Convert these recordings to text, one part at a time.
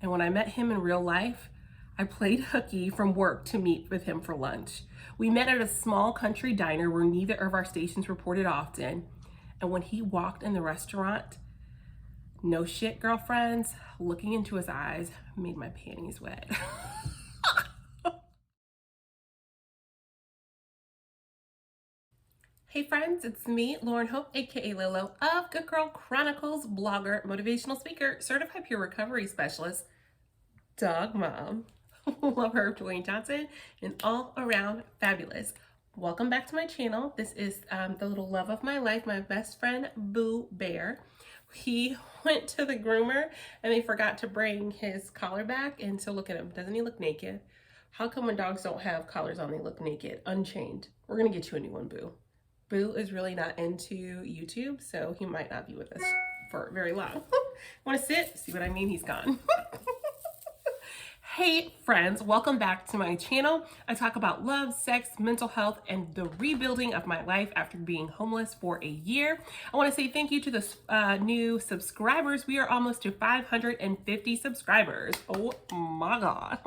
And when I met him in real life, I played hooky from work to meet with him for lunch. We met at a small country diner where neither of our stations reported often. And when he walked in the restaurant, no shit, girlfriends, looking into his eyes made my panties wet. Hey friends, it's me, Lauren Hope, aka Lolo, of Good Girl Chronicles, blogger, motivational speaker, certified peer recovery specialist, dog mom, lover of Dwayne Johnson, and all around fabulous. Welcome back to my channel. This is the little love of my life, my best friend, Boo Bear. He went to the groomer and they forgot to bring his collar back, and so look at him. Doesn't he look naked? How come when dogs don't have collars on, they look naked, unchained? We're gonna get you a new one, Boo. Boo is really not into YouTube, so he might not be with us for very long. Want to sit? See what I mean? He's gone. Hey friends, welcome back to my channel. I talk about love, sex, mental health, and the rebuilding of my life after being homeless for a year. I want to say thank you to the new subscribers. We are almost to 550 subscribers. Oh my God.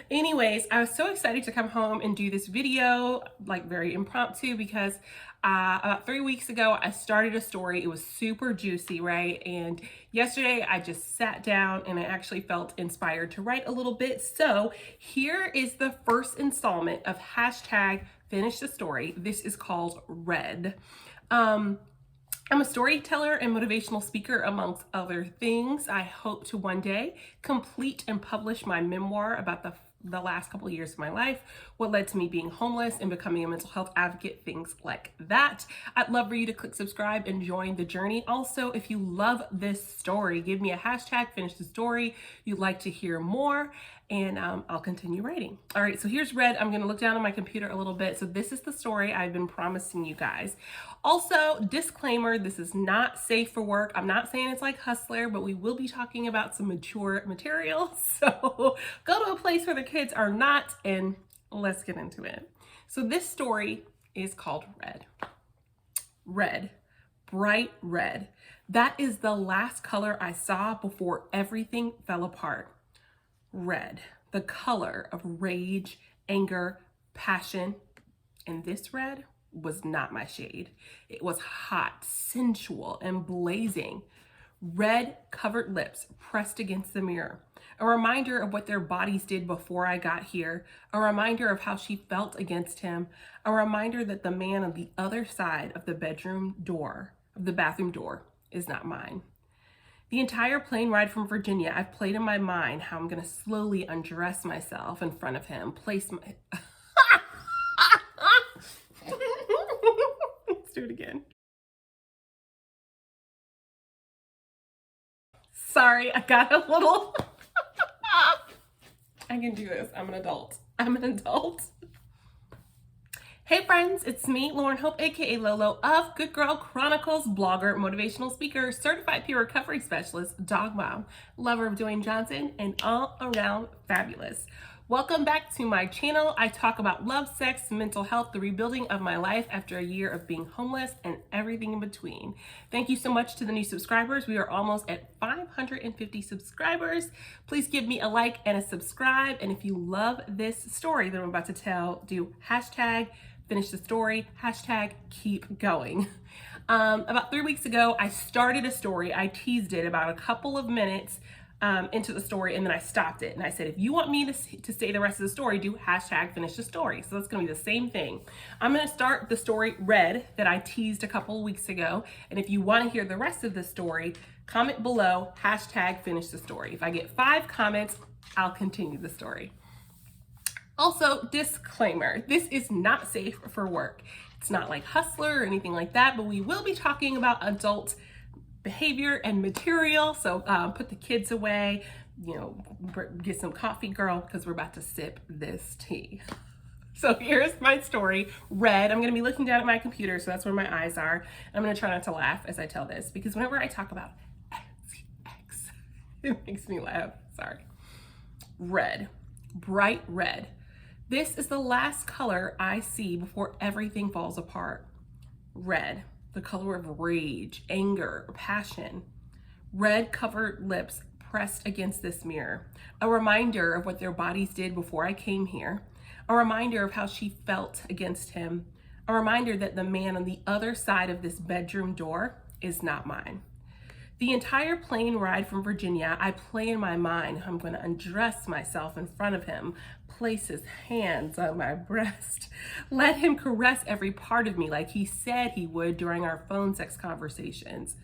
Anyways, I was so excited to come home and do this video, like very impromptu, because about 3 weeks ago, I started a story. It was super juicy, right? And yesterday I just sat down and I actually felt inspired to write a little bit. So here is the first installment of hashtag finish the story. This is called Red. I'm a storyteller and motivational speaker, amongst other things. I hope to one day complete and publish my memoir about the last couple of years of my life, what led to me being homeless and becoming a mental health advocate, things like that. I'd love for you to click subscribe and join the journey. Also, if you love this story, give me a hashtag, finish the story. You'd like to hear more, and I'll continue writing. All right, so here's Red. I'm gonna look down on my computer a little bit. So this is the story I've been promising you guys. Also, disclaimer, this is not safe for work. I'm not saying it's like Hustler, but we will be talking about some mature material. So go to a place where the kids are not, and let's get into it. So this story is called Red. Red, bright red. That is the last color I saw before everything fell apart. Red, the color of rage, anger, passion. And this red was not my shade. It was hot, sensual, and blazing. Red covered lips pressed against the mirror. A reminder of what their bodies did before I got here. A reminder of how she felt against him. A reminder that the man on the other side of the bathroom door, is not mine. The entire plane ride from Virginia, I've played in my mind how I'm gonna slowly undress myself in front of him, place my... Let's do it again. Sorry, I got a little... I can do this. I'm an adult. Hey friends, it's me, Lauren Hope, aka Lolo, of Good Girl Chronicles, blogger, motivational speaker, certified peer recovery specialist, dog mom, lover of Dwayne Johnson, and all around fabulous. Welcome back to my channel. I talk about love, sex, mental health, the rebuilding of my life after a year of being homeless, and everything in between. Thank you so much to the new subscribers. We are almost at 550 subscribers. Please give me a like and a subscribe. And if you love this story that I'm about to tell, do hashtag finish the story, hashtag keep going. About 3 weeks ago, I started a story. I teased it about a couple of minutes into the story, and then I stopped it. And I said, if you want me to say the rest of the story, do hashtag finish the story. So that's gonna be the same thing. I'm gonna start the story Red that I teased a couple of weeks ago. And if you wanna hear the rest of the story, comment below, hashtag finish the story. If I get 5 comments, I'll continue the story. Also, disclaimer, this is not safe for work. It's not like Hustler or anything like that, but we will be talking about adult behavior and material. So put the kids away, get some coffee, girl, because we're about to sip this tea. So here's my story, Red. I'm gonna be looking down at my computer, so that's where my eyes are. I'm gonna try not to laugh as I tell this, because whenever I talk about X, it makes me laugh, sorry. Red, bright red. This is the last color I see before everything falls apart. Red, the color of rage, anger, passion. Red covered lips pressed against this mirror, a reminder of what their bodies did before I came here, a reminder of how she felt against him, a reminder that the man on the other side of this bedroom door is not mine. The entire plane ride from Virginia, I play in my mind how I'm going to undress myself in front of him, place his hands on my breast, let him caress every part of me like he said he would during our phone sex conversations.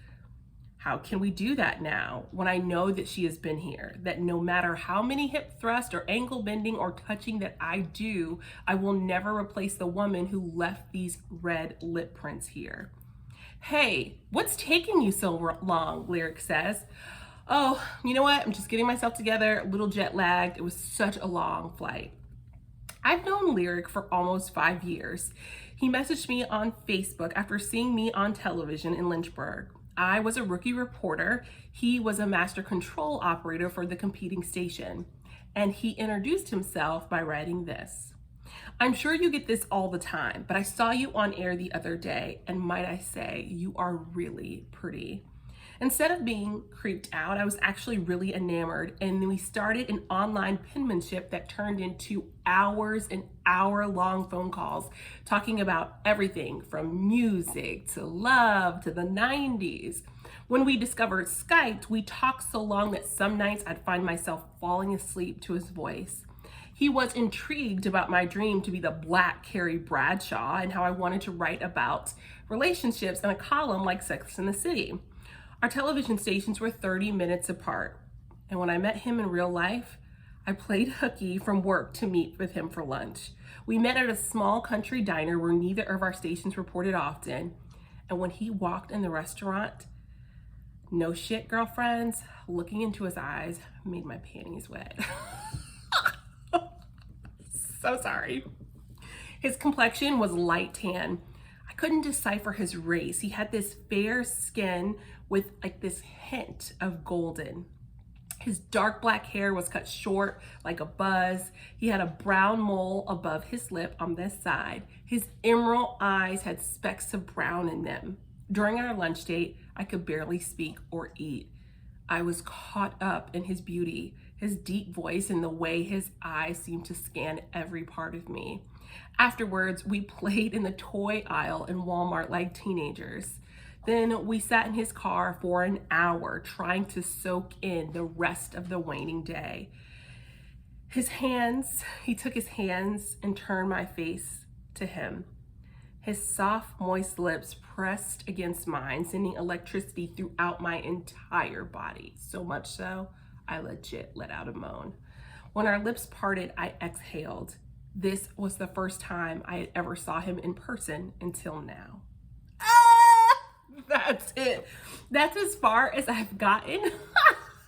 How can we do that now when I know that she has been here, that no matter how many hip thrusts or ankle bending or touching that I do, I will never replace the woman who left these red lip prints here? Hey, what's taking you so long? Lyric says. Oh, you know what? I'm just getting myself together, a little jet lagged. It was such a long flight. I've known Lyric for almost 5 years. He messaged me on Facebook after seeing me on television in Lynchburg. I was a rookie reporter. He was a master control operator for the competing station. And he introduced himself by writing this. I'm sure you get this all the time, but I saw you on air the other day, and might I say, you are really pretty. Instead of being creeped out, I was actually really enamored, and then we started an online penmanship that turned into hours and hour-long phone calls talking about everything from music to love to the 90s. When we discovered Skype, we talked so long that some nights I'd find myself falling asleep to his voice. He was intrigued about my dream to be the Black Carrie Bradshaw and how I wanted to write about relationships in a column like Sex and the City. Our television stations were 30 minutes apart. And when I met him in real life, I played hooky from work to meet with him for lunch. We met at a small country diner where neither of our stations reported often. And when he walked in the restaurant, no shit, girlfriends, looking into his eyes made my panties wet. So sorry. His complexion was light tan. I couldn't decipher his race. He had this fair skin with like this hint of golden. His dark black hair was cut short like a buzz. He had a brown mole above his lip on this side. His emerald eyes had specks of brown in them. During our lunch date, I could barely speak or eat. I was caught up in his beauty, his deep voice, and the way his eyes seemed to scan every part of me. Afterwards, we played in the toy aisle in Walmart like teenagers. Then we sat in his car for an hour trying to soak in the rest of the waning day. He took his hands and turned my face to him. His soft, moist lips pressed against mine, sending electricity throughout my entire body. So much so, I legit let out a moan. When our lips parted, I exhaled. This was the first time I had ever saw him in person until now. That's it. That's as far as I've gotten.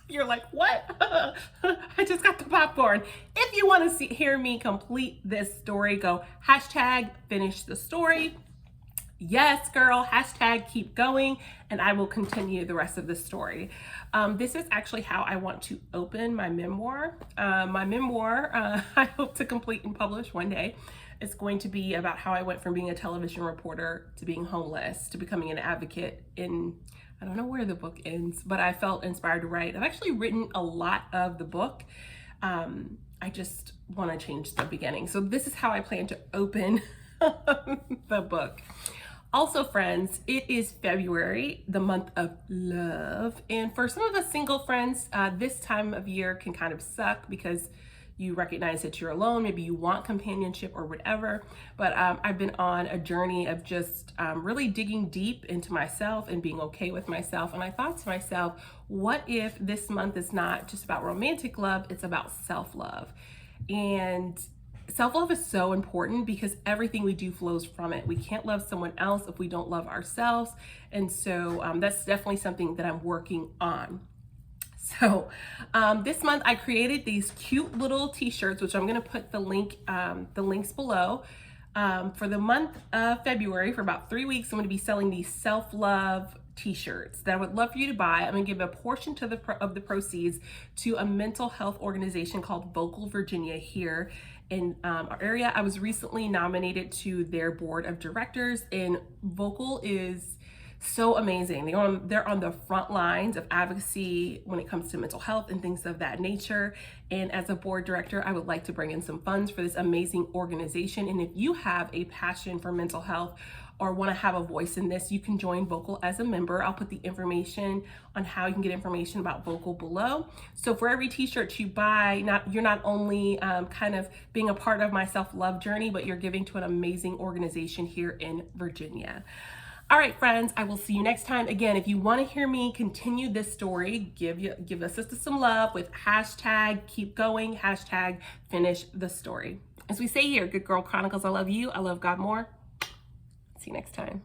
You're like, what? I just got the popcorn. If you want to hear me complete this story, go #finish the story. Yes, girl, #keep going, and I will continue the rest of the story. This is actually how I want to open my memoir. I hope to complete and publish one day. It's going to be about how I went from being a television reporter to being homeless to becoming an advocate in, I don't know where the book ends, but I felt inspired to write. I've actually written a lot of the book. I just want to change the beginning. So this is how I plan to open the book. Also, friends, it is February, the month of love. And for some of us single friends, this time of year can kind of suck because you recognize that you're alone. Maybe you want companionship or whatever. But I've been on a journey of just really digging deep into myself and being okay with myself. And I thought to myself, what if this month is not just about romantic love, it's about self-love? And self-love is so important because everything we do flows from it. We can't love someone else if we don't love ourselves. And so that's definitely something that I'm working on. So this month I created these cute little t-shirts, which I'm going to put the links below. For the month of February, for about 3 weeks, I'm going to be selling these self-love t-shirts that I would love for you to buy. I'm going to give a portion of the proceeds to a mental health organization called Vocal Virginia here in our area. I was recently nominated to their board of directors, and Vocal is so amazing. They're on the front lines of advocacy when it comes to mental health and things of that nature. And as a board director, I would like to bring in some funds for this amazing organization. And if you have a passion for mental health or want to have a voice in this, you can join Vocal as a member. I'll put the information on how you can get information about Vocal below. So for every t-shirt you buy, you're not only kind of being a part of my self-love journey, but you're giving to an amazing organization here in Virginia. All right, friends, I will see you next time. Again, if you want to hear me continue this story, give a sister some love with hashtag keep going, hashtag finish the story. As we say here, Good Girl Chronicles, I love you. I love God more. See you next time.